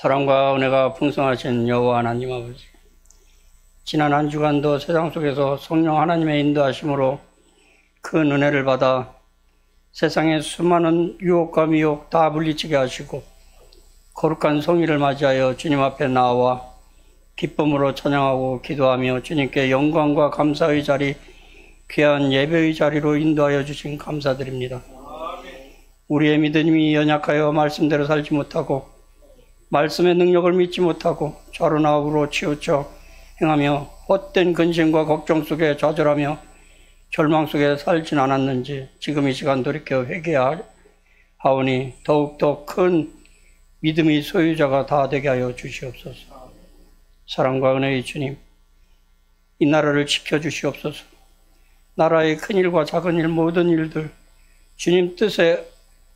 사랑과 은혜가 풍성하신 여호와 하나님 아버지, 지난 한 주간도 세상 속에서 성령 하나님의 인도하심으로 큰 은혜를 받아 세상의 수많은 유혹과 미혹 다 물리치게 하시고 거룩한 성의를 맞이하여 주님 앞에 나와 기쁨으로 찬양하고 기도하며 주님께 영광과 감사의 자리, 귀한 예배의 자리로 인도하여 주신 감사드립니다. 우리의 믿음이 연약하여 말씀대로 살지 못하고 말씀의 능력을 믿지 못하고 좌로나 우로 치우쳐 행하며 헛된 근심과 걱정 속에 좌절하며 절망 속에 살진 않았는지 지금 이 시간 돌이켜 회개하오니 더욱더 큰 믿음의 소유자가 다 되게 하여 주시옵소서. 사랑과 은혜의 주님, 이 나라를 지켜주시옵소서. 나라의 큰 일과 작은 일 모든 일들 주님 뜻에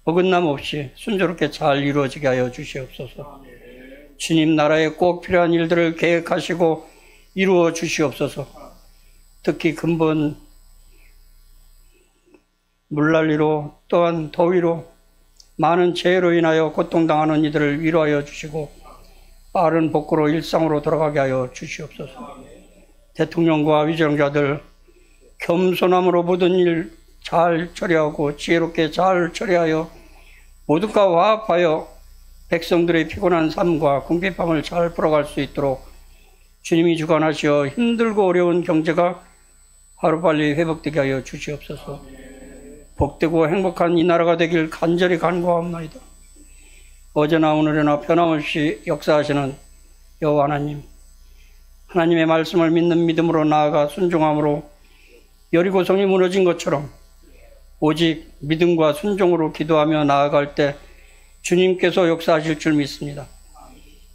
어긋남 없이 순조롭게 잘 이루어지게 하여 주시옵소서. 주님 나라에 꼭 필요한 일들을 계획하시고 이루어 주시옵소서. 특히 근본 물난리로 또한 더위로 많은 재해로 인하여 고통당하는 이들을 위로하여 주시고 빠른 복구로 일상으로 돌아가게 하여 주시옵소서. 대통령과 위정자들 겸손함으로 모든 일 잘 처리하고 지혜롭게 잘 처리하여 모두가 화합하여 백성들의 피곤한 삶과 궁핍함을 잘 풀어갈 수 있도록 주님이 주관하시어 힘들고 어려운 경제가 하루빨리 회복되게 하여 주시옵소서. 복되고 행복한 이 나라가 되길 간절히 간구하옵나이다. 어제나 오늘이나 변함없이 역사하시는 여호와 하나님, 하나님의 말씀을 믿는 믿음으로 나아가 순종함으로 여리고성이 무너진 것처럼 오직 믿음과 순종으로 기도하며 나아갈 때 주님께서 역사하실 줄 믿습니다.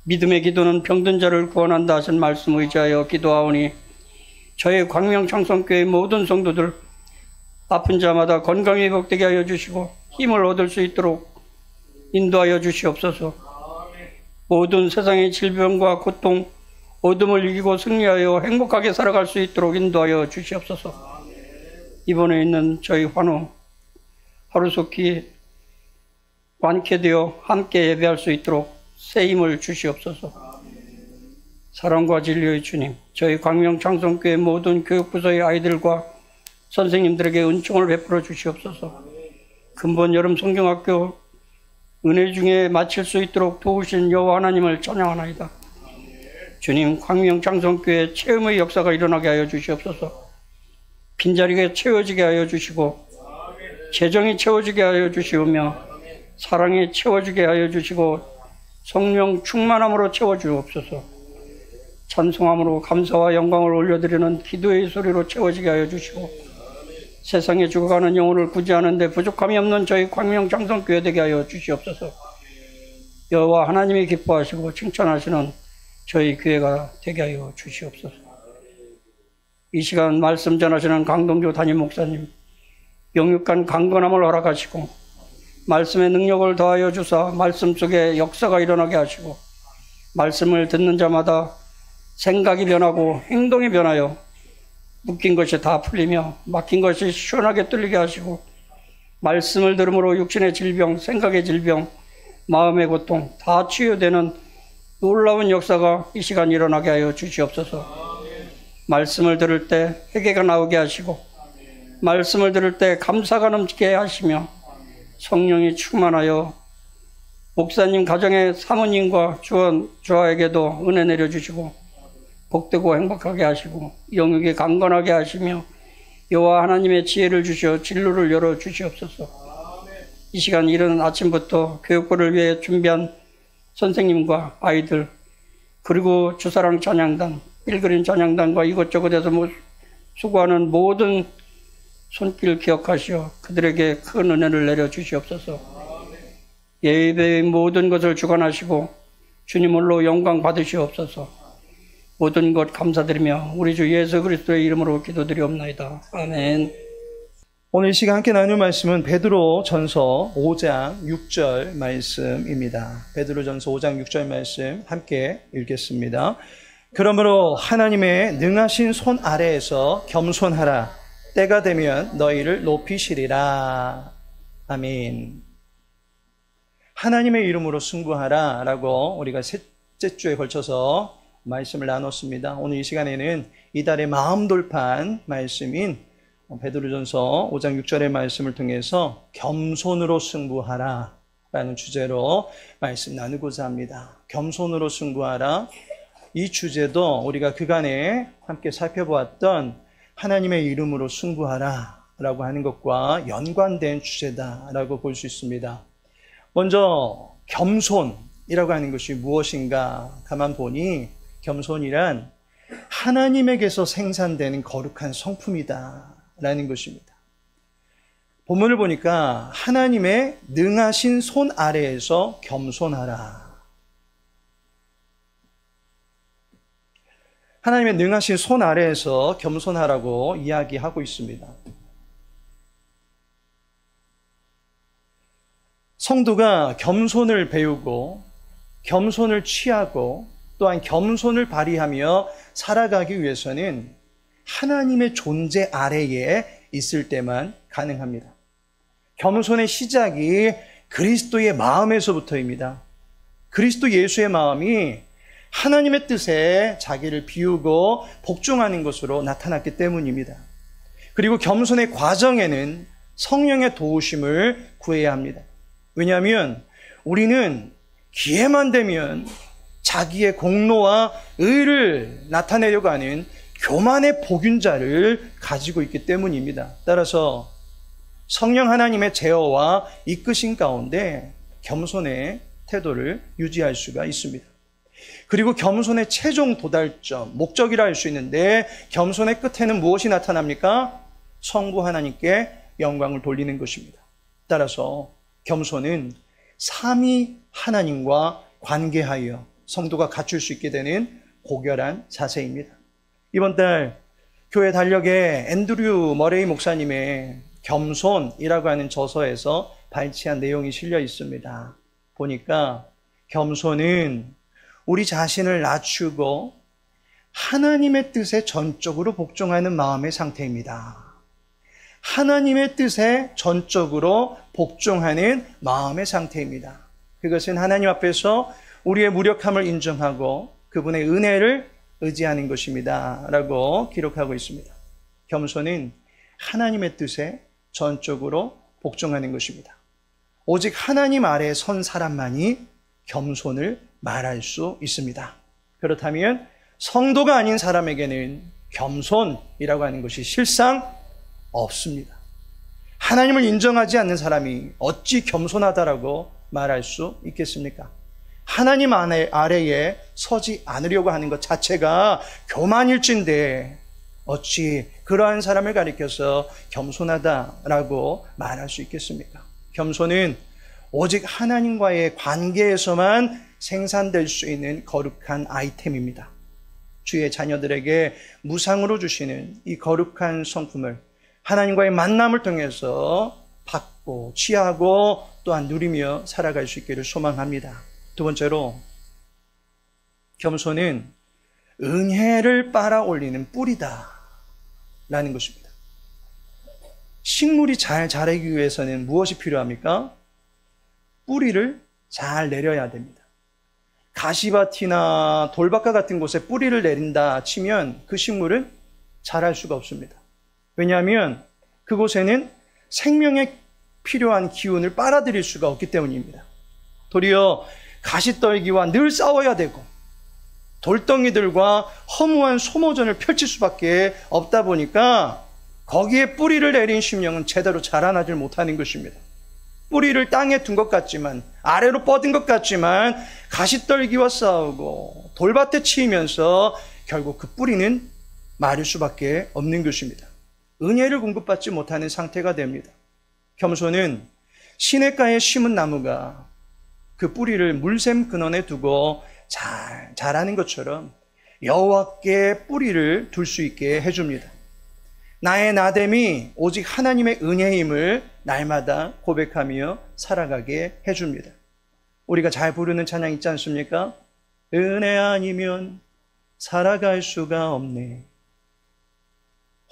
믿음의 기도는 병든 자를 구원한다 하신 말씀 의지하여 기도하오니 저희 광명창성교회 모든 성도들 아픈 자마다 건강히 회복되게 하여 주시고 힘을 얻을 수 있도록 인도하여 주시옵소서. 모든 세상의 질병과 고통, 어둠을 이기고 승리하여 행복하게 살아갈 수 있도록 인도하여 주시옵소서. 이번에 있는 저희 환우 하루속히 완쾌되어 함께 예배할 수 있도록 새 힘을 주시옵소서. 사랑과 진리의 주님, 저희 광명창성교회 모든 교육부서의 아이들과 선생님들에게 은총을 베풀어 주시옵소서. 근본 여름 성경학교 은혜 중에 마칠 수 있도록 도우신 여호와 하나님을 찬양하나이다. 주님, 광명창성교회 체험의 역사가 일어나게 하여 주시옵소서. 빈자리가 채워지게 하여 주시고 재정이 채워지게 하여 주시오며 사랑이 채워지게 하여 주시고 성령 충만함으로 채워주옵소서. 찬송함으로 감사와 영광을 올려드리는 기도의 소리로 채워지게 하여 주시고 세상에 죽어가는 영혼을 구제하는 데 부족함이 없는 저희 광명창성교회 되게 하여 주시옵소서. 여호와 하나님이 기뻐하시고 칭찬하시는 저희 교회가 되게 하여 주시옵소서. 이 시간 말씀 전하시는 강동조 담임 목사님, 영육간 강건함을 허락하시고 말씀의 능력을 더하여 주사 말씀 속에 역사가 일어나게 하시고 말씀을 듣는 자마다 생각이 변하고 행동이 변하여 묶인 것이 다 풀리며 막힌 것이 시원하게 뚫리게 하시고 말씀을 들음으로 육신의 질병, 생각의 질병, 마음의 고통 다 치유되는 놀라운 역사가 이 시간 일어나게 하여 주시옵소서. 말씀을 들을 때 회개가 나오게 하시고 말씀을 들을 때 감사가 넘치게 하시며 성령이 충만하여 목사님 가정의 사모님과 주아에게도 은혜 내려주시고 복되고 행복하게 하시고 영육이 강건하게 하시며 여호와 하나님의 지혜를 주시어 진로를 열어 주시옵소서. 이 시간 이른 아침부터 교육부를 위해 준비한 선생님과 아이들 그리고 주사랑 찬양단, 필그림 찬양단과 이것저것에서 수고하는 모든 손길 기억하시어 그들에게 큰 은혜를 내려 주시옵소서. 예배의 모든 것을 주관하시고 주님 홀로 영광 받으시옵소서. 모든 것 감사드리며 우리 주 예수 그리스도의 이름으로 기도드리옵나이다. 아멘. 오늘 이 시간 함께 나눌 말씀은 베드로전서 5장 6절 말씀입니다. 베드로전서 5장 6절 말씀 함께 읽겠습니다. 그러므로 하나님의 능하신 손 아래에서 겸손하라. 때가 되면 너희를 높이시리라. 아멘. 하나님의 이름으로 승부하라 라고 우리가 셋째 주에 걸쳐서 말씀을 나눴습니다. 오늘 이 시간에는 이달의 마음 돌판 말씀인 베드로전서 5장 6절의 말씀을 통해서 겸손으로 승부하라 라는 주제로 말씀 나누고자 합니다. 겸손으로 승부하라. 이 주제도 우리가 그간에 함께 살펴보았던 하나님의 이름으로 승부하라 라고 하는 것과 연관된 주제다라고 볼 수 있습니다. 먼저 겸손이라고 하는 것이 무엇인가 가만 보니 겸손이란 하나님에게서 생산되는 거룩한 성품이다 라는 것입니다. 본문을 보니까 하나님의 능하신 손 아래에서 겸손하라. 하나님의 능하신 손 아래에서 겸손하라고 이야기하고 있습니다. 성도가 겸손을 배우고 겸손을 취하고 또한 겸손을 발휘하며 살아가기 위해서는 하나님의 존재 아래에 있을 때만 가능합니다. 겸손의 시작이 그리스도의 마음에서부터입니다. 그리스도 예수의 마음이 하나님의 뜻에 자기를 비우고 복종하는 것으로 나타났기 때문입니다. 그리고 겸손의 과정에는 성령의 도우심을 구해야 합니다. 왜냐하면 우리는 기회만 되면 자기의 공로와 의를 나타내려고 하는 교만의 복균자를 가지고 있기 때문입니다. 따라서 성령 하나님의 제어와 이끄신 가운데 겸손의 태도를 유지할 수가 있습니다. 그리고 겸손의 최종 도달점, 목적이라 할 수 있는데 겸손의 끝에는 무엇이 나타납니까? 성부 하나님께 영광을 돌리는 것입니다. 따라서 겸손은 삼위 하나님과 관계하여 성도가 갖출 수 있게 되는 고결한 자세입니다. 이번 달 교회 달력에 앤드류 머레이 목사님의 겸손이라고 하는 저서에서 발췌한 내용이 실려 있습니다. 보니까 겸손은 우리 자신을 낮추고 하나님의 뜻에 전적으로 복종하는 마음의 상태입니다. 하나님의 뜻에 전적으로 복종하는 마음의 상태입니다. 그것은 하나님 앞에서 우리의 무력함을 인정하고 그분의 은혜를 의지하는 것입니다. 라고 기록하고 있습니다. 겸손은 하나님의 뜻에 전적으로 복종하는 것입니다. 오직 하나님 아래에 선 사람만이 겸손을 말할 수 있습니다. 그렇다면 성도가 아닌 사람에게는 겸손이라고 하는 것이 실상 없습니다. 하나님을 인정하지 않는 사람이 어찌 겸손하다라고 말할 수 있겠습니까? 하나님 아래에 서지 않으려고 하는 것 자체가 교만일진데 어찌 그러한 사람을 가리켜서 겸손하다라고 말할 수 있겠습니까? 겸손은 오직 하나님과의 관계에서만 생산될 수 있는 거룩한 아이템입니다. 주의 자녀들에게 무상으로 주시는 이 거룩한 성품을 하나님과의 만남을 통해서 받고 취하고 또한 누리며 살아갈 수 있기를 소망합니다. 두 번째로 겸손은 은혜를 빨아올리는 뿌리다 라는 것입니다. 식물이 잘 자라기 위해서는 무엇이 필요합니까? 뿌리를 잘 내려야 됩니다. 가시밭이나 돌밭과 같은 곳에 뿌리를 내린다 치면 그 식물은 자랄 수가 없습니다. 왜냐하면 그곳에는 생명에 필요한 기운을 빨아들일 수가 없기 때문입니다. 도리어 가시떨기와 늘 싸워야 되고 돌덩이들과 허무한 소모전을 펼칠 수밖에 없다 보니까 거기에 뿌리를 내린 심령은 제대로 자라나질 못하는 것입니다. 뿌리를 땅에 둔 것 같지만 아래로 뻗은 것 같지만 가시떨기와 싸우고 돌밭에 치이면서 결국 그 뿌리는 마를 수밖에 없는 것입니다. 은혜를 공급받지 못하는 상태가 됩니다. 겸손은 시냇가에 심은 나무가 그 뿌리를 물샘 근원에 두고 잘 자라는 것처럼 여호와께 뿌리를 둘 수 있게 해줍니다. 나의 나됨이 오직 하나님의 은혜임을 날마다 고백하며 살아가게 해줍니다. 우리가 잘 부르는 찬양 있지 않습니까? 은혜 아니면 살아갈 수가 없네.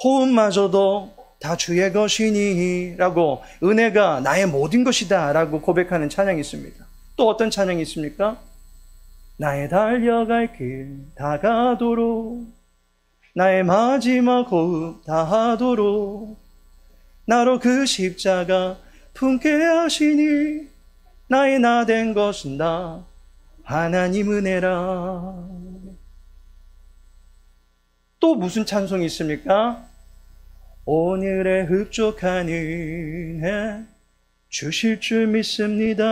호흡마저도 다 주의 것이니 라고 은혜가 나의 모든 것이다 라고 고백하는 찬양이 있습니다. 또 어떤 찬양이 있습니까? 나의 달려갈 길 다가도록, 나의 마지막 호흡 다하도록, 나로 그 십자가 품게 하시니 나의 나 된 것은 다 하나님 은혜라. 또 무슨 찬송이 있습니까? 오늘의 흡족한 은혜 주실 줄 믿습니다.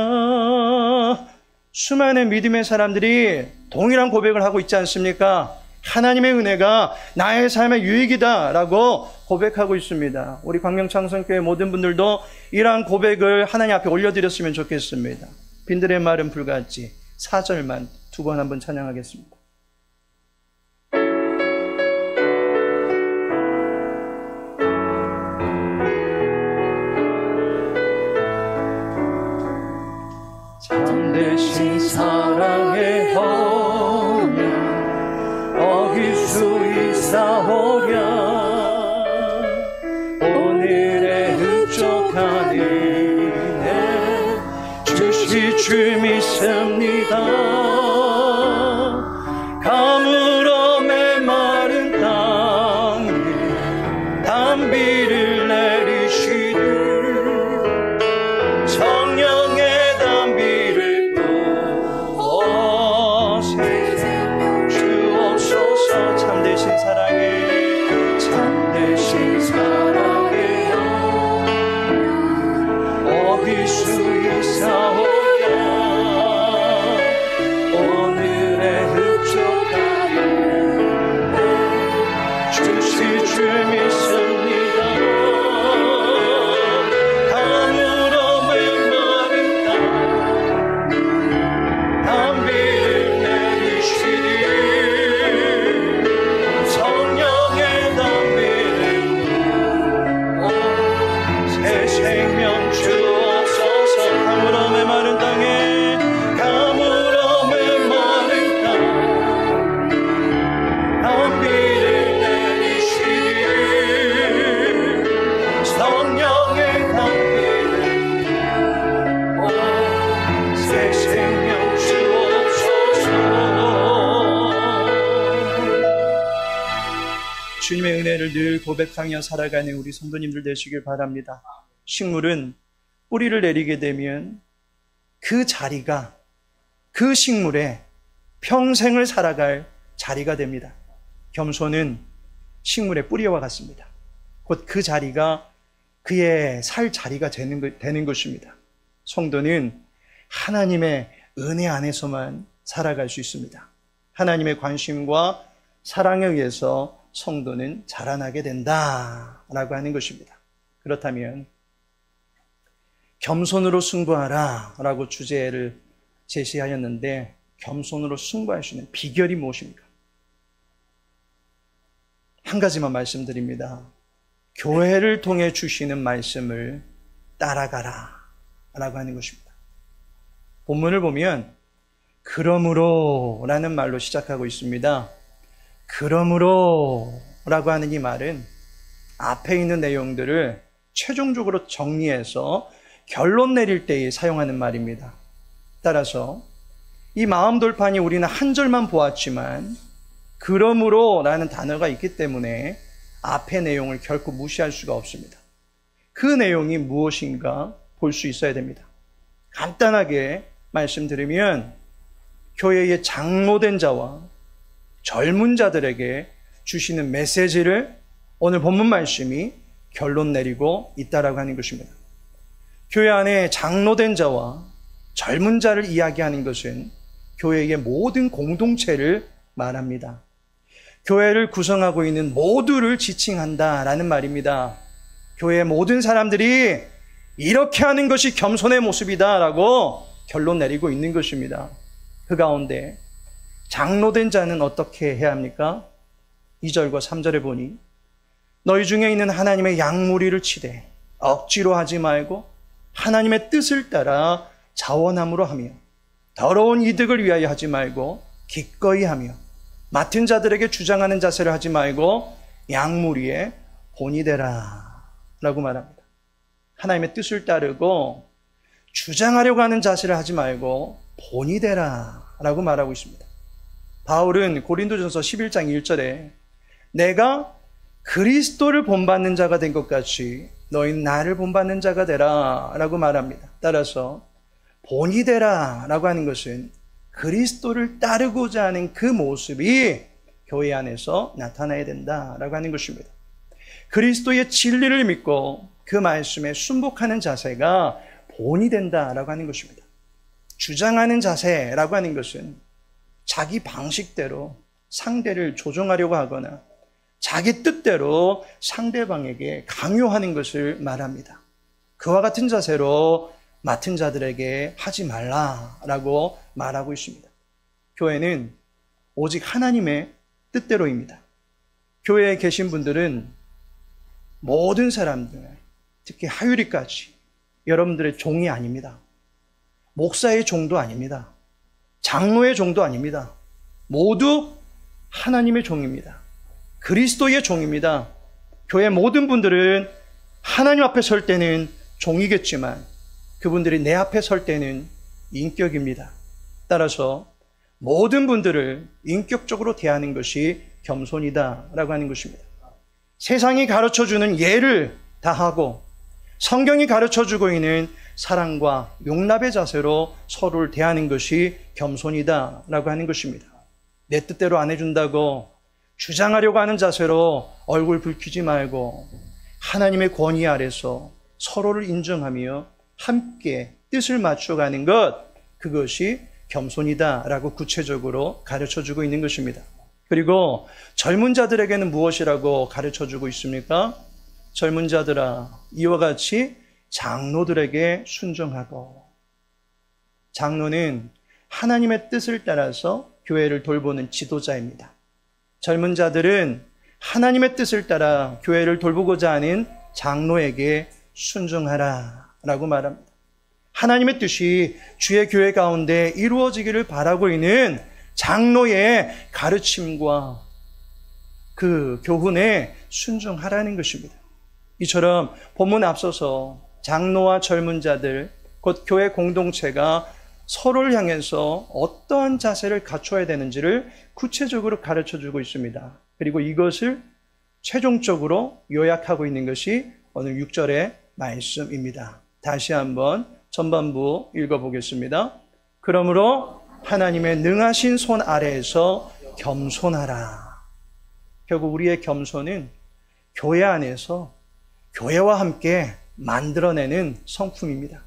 수많은 믿음의 사람들이 동일한 고백을 하고 있지 않습니까? 하나님의 은혜가 나의 삶의 유익이다 라고 고백하고 있습니다. 우리 광명창성교회 모든 분들도 이러한 고백을 하나님 앞에 올려드렸으면 좋겠습니다. 빈들의 말은 불같이 4절만 두 번 한번 찬양하겠습니다. 참되신 사랑의 언약 어길 수 있사오랴. 오늘의 흡족한 은혜 주실 줄 믿습니다. 가물어 메마른 땅에 단비를 내리시듯 성령의 단비를 부어세 주옵소서. 참되신 사랑에 어길 수 있사오랴. 오늘의 흡족한 은혜 주실 줄 믿습니다. 가물어 메마른 땅 단비를 내리시니 성령의 단비를 부어 새 생명 주옵소서. 가물어 메마른 땅에 단비를 내리시니 성령의 단비를 부어 새 생명 주옵소서. 주님의 은혜를 늘 고백하며 살아가는 우리 성도님들 되시길 바랍니다. 식물은 뿌리를 내리게 되면 그 자리가 그 식물에 평생을 살아갈 자리가 됩니다. 겸손은 식물의 뿌리와 같습니다. 곧 그 자리가 그의 살 자리가 되는 것입니다. 성도는 하나님의 은혜 안에서만 살아갈 수 있습니다. 하나님의 관심과 사랑에 의해서 성도는 자라나게 된다라고 하는 것입니다. 그렇다면 겸손으로 승부하라 라고 주제를 제시하였는데, 겸손으로 승부할 수 있는 비결이 무엇입니까? 한 가지만 말씀드립니다. 교회를 통해 주시는 말씀을 따라가라 라고 하는 것입니다. 본문을 보면 그러므로 라는 말로 시작하고 있습니다. 그러므로 라고 하는 이 말은 앞에 있는 내용들을 최종적으로 정리해서 결론 내릴 때에 사용하는 말입니다. 따라서 이 마음 돌판이 우리는 한 절만 보았지만 그러므로 라는 단어가 있기 때문에 앞의 내용을 결코 무시할 수가 없습니다. 그 내용이 무엇인가 볼 수 있어야 됩니다. 간단하게 말씀드리면 교회의 장로된 자와 젊은 자들에게 주시는 메시지를 오늘 본문 말씀이 결론 내리고 있다라고 하는 것입니다. 교회 안에 장로된 자와 젊은 자를 이야기하는 것은 교회의 모든 공동체를 말합니다. 교회를 구성하고 있는 모두를 지칭한다라는 말입니다. 교회의 모든 사람들이 이렇게 하는 것이 겸손의 모습이다라고 결론 내리고 있는 것입니다. 그 가운데 장로된 자는 어떻게 해야 합니까? 2절과 3절에 보니 너희 중에 있는 하나님의 양무리를 치되 억지로 하지 말고 하나님의 뜻을 따라 자원함으로 하며 더러운 이득을 위하여 하지 말고 기꺼이 하며 맡은 자들에게 주장하는 자세를 하지 말고 양무리의 본이 되라 라고 말합니다. 하나님의 뜻을 따르고 주장하려고 하는 자세를 하지 말고 본이 되라 라고 말하고 있습니다. 바울은 고린도전서 11장 1절에 내가 그리스도를 본받는 자가 된 것 같이 너희는 나를 본받는 자가 되라 라고 말합니다. 따라서 본이 되라 라고 하는 것은 그리스도를 따르고자 하는 그 모습이 교회 안에서 나타나야 된다라고 하는 것입니다. 그리스도의 진리를 믿고 그 말씀에 순복하는 자세가 본이 된다라고 하는 것입니다. 주장하는 자세라고 하는 것은 자기 방식대로 상대를 조종하려고 하거나 자기 뜻대로 상대방에게 강요하는 것을 말합니다. 그와 같은 자세로 맡은 자들에게 하지 말라라고 말하고 있습니다. 교회는 오직 하나님의 뜻대로입니다. 교회에 계신 분들은 모든 사람들, 특히 하유리까지 여러분들의 종이 아닙니다. 목사의 종도 아닙니다. 장로의 종도 아닙니다. 모두 하나님의 종입니다. 그리스도의 종입니다. 교회 모든 분들은 하나님 앞에 설 때는 종이겠지만 그분들이 내 앞에 설 때는 인격입니다. 따라서 모든 분들을 인격적으로 대하는 것이 겸손이다라고 하는 것입니다. 세상이 가르쳐주는 예를 다하고 성경이 가르쳐주고 있는 사랑과 용납의 자세로 서로를 대하는 것이 겸손이다라고 하는 것입니다. 내 뜻대로 안 해준다고 주장하려고 하는 자세로 얼굴 붉히지 말고 하나님의 권위 아래서 서로를 인정하며 함께 뜻을 맞춰가는 것, 그것이 겸손이다라고 구체적으로 가르쳐주고 있는 것입니다. 그리고 젊은 자들에게는 무엇이라고 가르쳐주고 있습니까? 젊은 자들아, 이와 같이 장로들에게 순종하고. 장로는 하나님의 뜻을 따라서 교회를 돌보는 지도자입니다. 젊은 자들은 하나님의 뜻을 따라 교회를 돌보고자 하는 장로에게 순종하라 라고 말합니다. 하나님의 뜻이 주의 교회 가운데 이루어지기를 바라고 있는 장로의 가르침과 그 교훈에 순종하라는 것입니다. 이처럼 본문 앞서서 장로와 젊은 자들, 곧 교회 공동체가 서로를 향해서 어떠한 자세를 갖춰야 되는지를 구체적으로 가르쳐주고 있습니다. 그리고 이것을 최종적으로 요약하고 있는 것이 오늘 6절의 말씀입니다. 다시 한번 전반부 읽어보겠습니다. 그러므로 하나님의 능하신 손 아래에서 겸손하라. 결국 우리의 겸손은 교회 안에서 교회와 함께 만들어내는 성품입니다.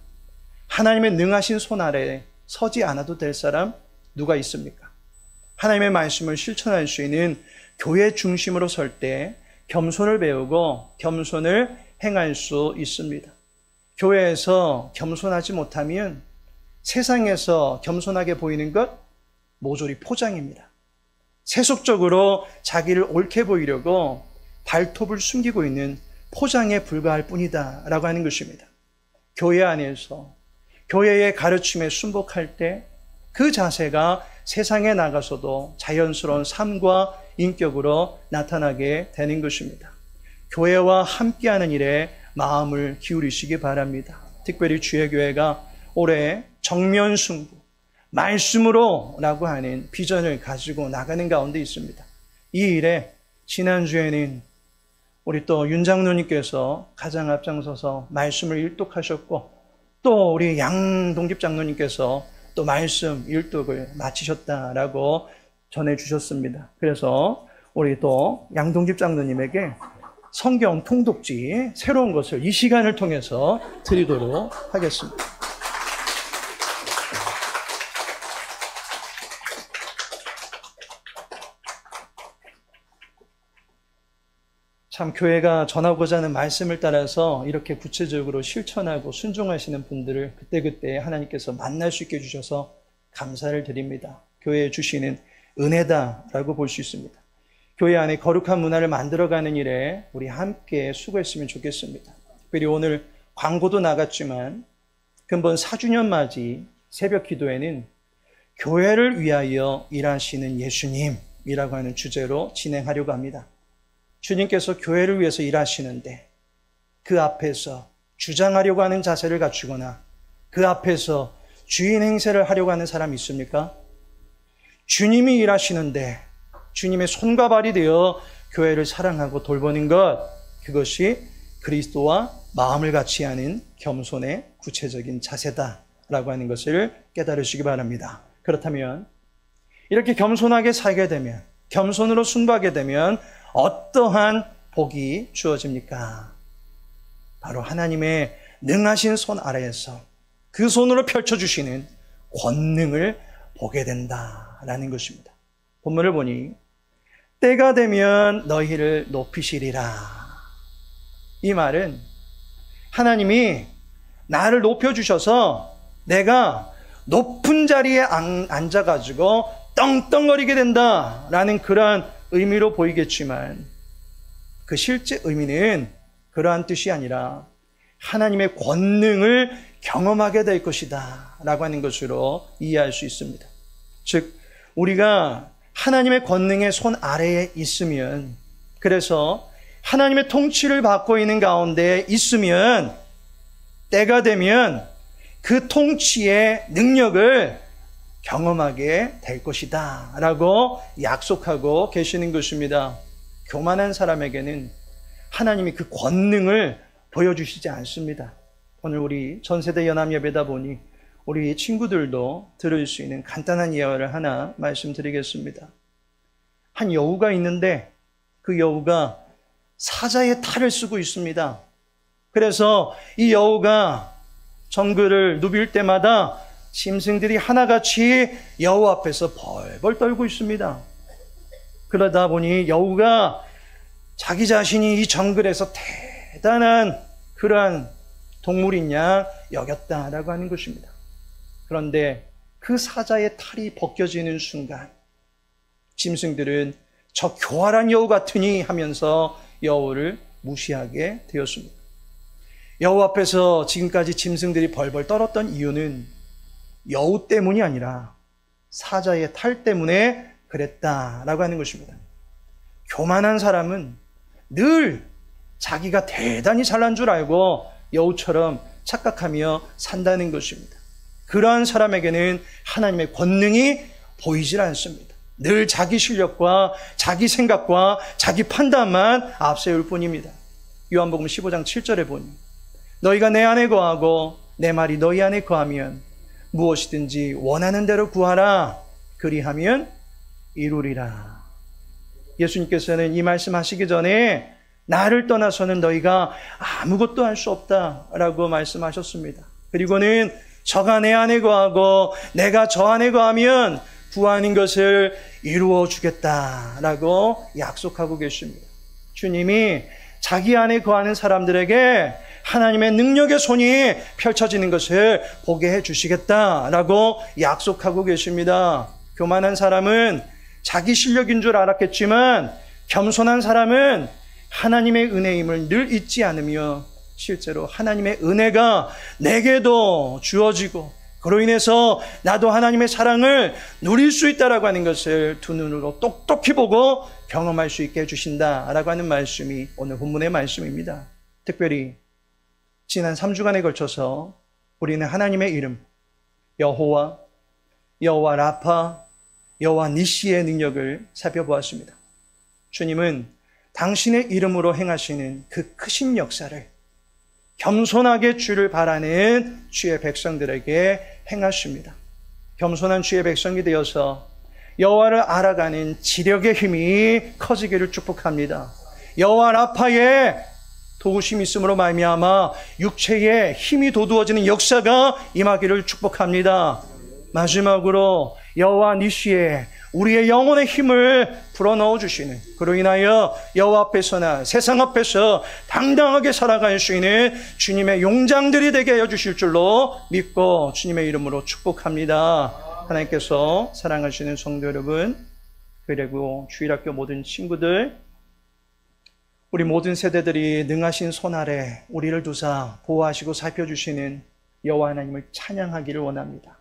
하나님의 능하신 손 아래에 서지 않아도 될 사람 누가 있습니까? 하나님의 말씀을 실천할 수 있는 교회 중심으로 설 때 겸손을 배우고 겸손을 행할 수 있습니다. 교회에서 겸손하지 못하면 세상에서 겸손하게 보이는 것 모조리 포장입니다. 세속적으로 자기를 옳게 보이려고 발톱을 숨기고 있는 포장에 불과할 뿐이다 라고 하는 것입니다. 교회 안에서 교회의 가르침에 순복할 때 그 자세가 세상에 나가서도 자연스러운 삶과 인격으로 나타나게 되는 것입니다. 교회와 함께하는 일에 마음을 기울이시기 바랍니다. 특별히 주의 교회가 올해 정면 승부, 말씀으로 라고 하는 비전을 가지고 나가는 가운데 있습니다. 이 일에 지난주에는 우리 또 윤 장로님께서 가장 앞장서서 말씀을 일독하셨고 또 우리 양동집 장로님께서 또 말씀 일독을 마치셨다라고 전해주셨습니다. 그래서 우리 또 양동집 장로님에게 성경 통독지 새로운 것을 이 시간을 통해서 드리도록 하겠습니다. 참 교회가 전하고자 하는 말씀을 따라서 이렇게 구체적으로 실천하고 순종하시는 분들을 그때그때 하나님께서 만날 수 있게 해주셔서 감사를 드립니다. 교회에 주시는 은혜다라고 볼 수 있습니다. 교회 안에 거룩한 문화를 만들어가는 일에 우리 함께 수고했으면 좋겠습니다. 특별히 오늘 광고도 나갔지만 근본 4주년 맞이 새벽 기도회는 교회를 위하여 일하시는 예수님이라고 하는 주제로 진행하려고 합니다. 주님께서 교회를 위해서 일하시는데 그 앞에서 주장하려고 하는 자세를 갖추거나 그 앞에서 주인 행세를 하려고 하는 사람이 있습니까? 주님이 일하시는데 주님의 손과 발이 되어 교회를 사랑하고 돌보는 것, 그것이 그리스도와 마음을 같이 하는 겸손의 구체적인 자세다라고 하는 것을 깨달으시기 바랍니다. 그렇다면 이렇게 겸손하게 살게 되면, 겸손으로 순박하게 되면 어떠한 복이 주어집니까? 바로 하나님의 능하신 손 아래에서 그 손으로 펼쳐주시는 권능을 보게 된다라는 것입니다. 본문을 보니 때가 되면 너희를 높이시리라. 이 말은 하나님이 나를 높여주셔서 내가 높은 자리에 앉아가지고 떵떵거리게 된다라는 그러한 의미로 보이겠지만 그 실제 의미는 그러한 뜻이 아니라 하나님의 권능을 경험하게 될 것이다 라고 하는 것으로 이해할 수 있습니다. 즉 우리가 하나님의 권능의 손 아래에 있으면, 그래서 하나님의 통치를 받고 있는 가운데 있으면 때가 되면 그 통치의 능력을 경험하게 될 것이다 라고 약속하고 계시는 것입니다. 교만한 사람에게는 하나님이 그 권능을 보여주시지 않습니다. 오늘 우리 전세대 연합예배다 보니 우리 친구들도 들을 수 있는 간단한 예화를 하나 말씀드리겠습니다. 한 여우가 있는데 그 여우가 사자의 탈을 쓰고 있습니다. 그래서 이 여우가 정글을 누빌 때마다 짐승들이 하나같이 여우 앞에서 벌벌 떨고 있습니다. 그러다 보니 여우가 자기 자신이 이 정글에서 대단한 그러한 동물인 양 여겼다라고 하는 것입니다. 그런데 그 사자의 탈이 벗겨지는 순간 짐승들은 저 교활한 여우 같으니 하면서 여우를 무시하게 되었습니다. 여우 앞에서 지금까지 짐승들이 벌벌 떨었던 이유는 여우 때문이 아니라 사자의 탈 때문에 그랬다라고 하는 것입니다. 교만한 사람은 늘 자기가 대단히 잘난 줄 알고 여우처럼 착각하며 산다는 것입니다. 그러한 사람에게는 하나님의 권능이 보이질 않습니다. 늘 자기 실력과 자기 생각과 자기 판단만 앞세울 뿐입니다. 요한복음 15장 7절에 보니 너희가 내 안에 거하고 내 말이 너희 안에 거하면 무엇이든지 원하는 대로 구하라. 그리하면 이루리라. 예수님께서는 이 말씀하시기 전에 나를 떠나서는 너희가 아무것도 할 수 없다라고 말씀하셨습니다. 그리고는 저가 내 안에 거하고 내가 저 안에 거하면 구하는 것을 이루어 주겠다라고 약속하고 계십니다. 주님이 자기 안에 거하는 사람들에게 하나님의 능력의 손이 펼쳐지는 것을 보게 해 주시겠다라고 약속하고 계십니다. 교만한 사람은 자기 실력인 줄 알았겠지만 겸손한 사람은 하나님의 은혜임을 늘 잊지 않으며 실제로 하나님의 은혜가 내게도 주어지고 그로 인해서 나도 하나님의 사랑을 누릴 수 있다라고 하는 것을 두 눈으로 똑똑히 보고 경험할 수 있게 해주신다라고 하는 말씀이 오늘 본문의 말씀입니다. 특별히 지난 3주간에 걸쳐서 우리는 하나님의 이름 여호와, 여호와 라파, 여호와 니시의 능력을 살펴보았습니다. 주님은 당신의 이름으로 행하시는 그 크신 역사를 겸손하게 주를 바라는 주의 백성들에게 행하십니다. 겸손한 주의 백성이 되어서 여호와를 알아가는 지력의 힘이 커지기를 축복합니다. 여호와 라파의 도우심이 있음으로 말미암아 육체에 힘이 돋우어지는 역사가 임하기를 축복합니다. 마지막으로 여호와 니시의 우리의 영혼의 힘을 불어넣어 주시는, 그로 인하여 여호와 앞에서나 세상 앞에서 당당하게 살아갈 수 있는 주님의 용장들이 되게 하여 주실 줄로 믿고 주님의 이름으로 축복합니다. 하나님께서 사랑하시는 성도 여러분, 그리고 주일학교 모든 친구들, 우리 모든 세대들이 능하신 손 아래 우리를 두사 보호하시고 살펴주시는 여호와 하나님을 찬양하기를 원합니다.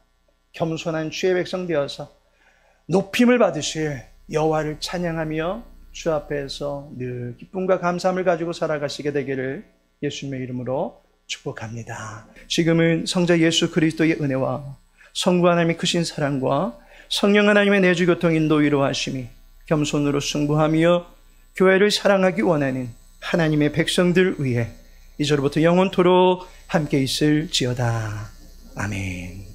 겸손한 주의 백성 되어서 높임을 받으실 여호와를 찬양하며 주 앞에서 늘 기쁨과 감사함을 가지고 살아가시게 되기를 예수님의 이름으로 축복합니다. 지금은 성자 예수 그리스도의 은혜와 성부 하나님의 크신 사랑과 성령 하나님의 내주 교통 인도 위로하심이 겸손으로 승부하며 교회를 사랑하기 원하는 하나님의 백성들 위해 이제로부터 영원토록 함께 있을지어다. 아멘.